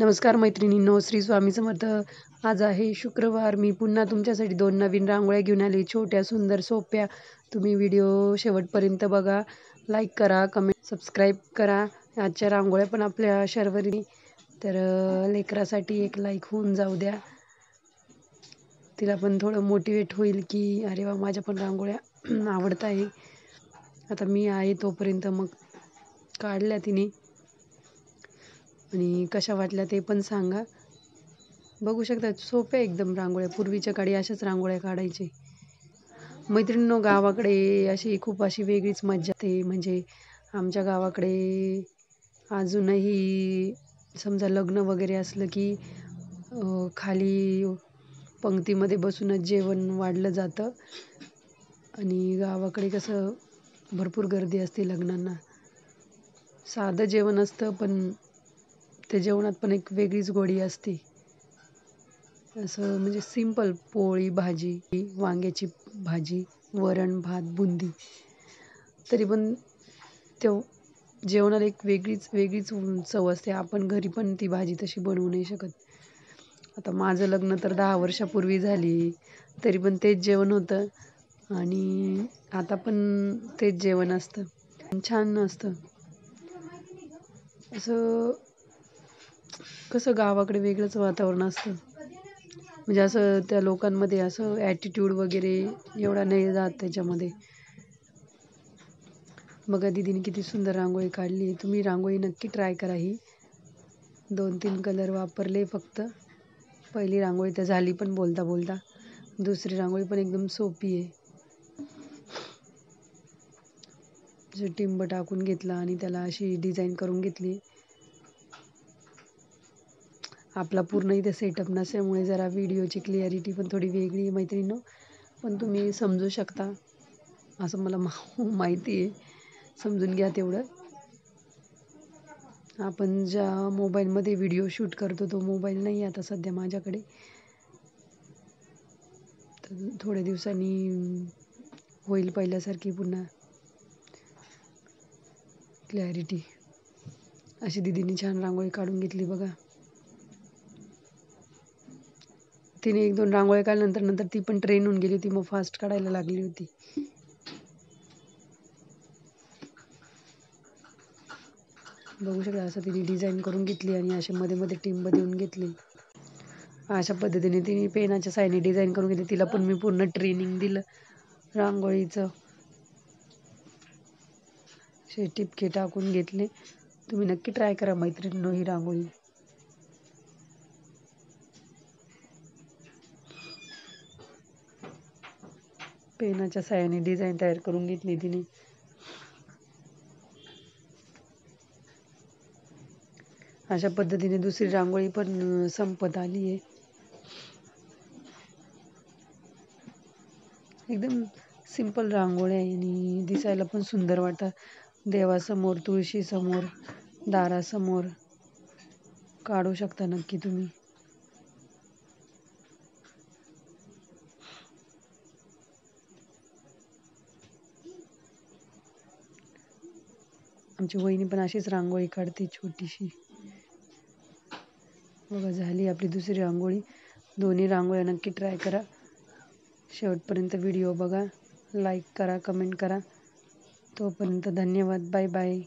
नमस्कार मैत्रिणींनो, श्री स्वामी समर्थ. आज आहे शुक्रवार. मी पुन्हा तुमच्यासाठी 2 नवीन रांगोळ्या घेऊन आली. छोट्या, सुंदर, सोप्या. तुम्ही व्हिडिओ शेवटपर्यंत बघा. लाईक करा, कमेंट, सबस्क्राईब करा. आजच्या रांगोळ्या पण आपल्या शर्वरीने. तर लेकरासाठी एक लाईक होऊन जाऊ द्या. तिला पण थोडं मोटिवेट होईल की अरे वा, माझ्या पण रांगोळ्या आवडत आहे. आता मी आहे तोपर्यंत मग काढल्या तिने आणि कशा वाटल्या ते पण सांगा. बघू शकता, सोप्या एकदम रांगोळ्या. पूर्वीच्या काळी अशाच रांगोळ्या काढायचे. मैत्रिणींनो, गावाकडे खूप अशी वेगळीच मज्जा ते. म्हणजे आमच्या गावाकडे अजूनही समजा लग्न वगैरे असलं की खाली पंक्तीमध्ये बसूनच जेवण वाढलं जातं. आणि गावाकडे कसं भरपूर गर्दी असते लग्नांना. साधं जेवण असतं पण त्या जेवणात पण एक वेगळीच गोडी असते. असं म्हणजे सिंपल पोळी भाजी, वांग्याची भाजी, वरण भात, बुंदी. तरी पण त्या जेवणाला एक वेगळीच चव असते. आपण घरी पण ती भाजी तशी बनवू नाही शकत. आता माझं लग्न तर 10 वर्षापूर्वी झाली, तरी पण तेच जेवण होतं आणि आता पण तेच जेवण असतं. छान असतं. असं कसं गावाकडे वेगळंच वातावरण असतं. म्हणजे असं त्या लोकांमध्ये असं ॲटिट्यूड वगैरे एवढा नाही जात त्याच्यामध्ये. बघा, दीदीने किती सुंदर रांगोळी काढली. तुम्ही रांगोळी नक्की ट्राय करा. ही 2-3 कलर वापरले फक्त. पहिली रांगोळी तर झाली पण बोलता बोलता. दुसरी रांगोळी पण एकदम सोपी आहे. टिंब टाकून घेतला आणि त्याला अशी डिझाईन करून घेतली. आपला पूर्ण इथे सेटअप नसल्यामुळे जरा व्हिडिओची क्लिअरिटी पण थोडी वेगळी आहे मैत्रिणींनो, पण तुम्ही समजू शकता असं मला माहिती आहे. समजून घ्या तेवढं. आपण ज्या मोबाईलमध्ये व्हिडिओ शूट करतो तो मोबाईल नाही आता सध्या माझ्याकडे. तर थोड्या दिवसांनी होईल पहिल्यासारखी पुन्हा क्लॅरिटी. अशी दीदीने छान रांगोळी काढून घेतली बघा. तिने 1-2 रांगोळ्या काढल्यानंतर ती पण ट्रेन होऊन गेली होती. मग फास्ट काढायला लागली होती. बघू शकता, असं तिने डिझाईन करून घेतली आणि असे मध्ये मध्ये टिंब देऊन घेतली. अशा पद्धतीने तिने पेनाच्या साहाय्याने डिझाईन करून घेतली. तिला पण मी पूर्ण ट्रेनिंग दिलं रांगोळीचं. असे टिपके टाकून घेतले. तुम्ही नक्की ट्राय करा मैत्रिणींनो ही रांगोळी. पेनाच्या साहाय्याने डिझाईन तयार करून घेतली तिने. अशा पद्धतीने दुसरी रांगोळी पण संपत आली आहे. एकदम सिंपल रांगोळी आहे आणि दिसायला पण सुंदर वाटतात. देवासमोर, तुळशीसमोर, दारासमोर काढू शकता नक्की तुम्ही. आमची वहिनी पण अशीच रांगोळी काढते छोटीशी. बघा, झाली आपली दुसरी रांगोळी. दोन्ही रांगोळ्या नक्की ट्राय करा. शेवटपर्यंत व्हिडिओ बघा. लाईक करा, कमेंट करा. तोपर्यंत धन्यवाद. Bye bye.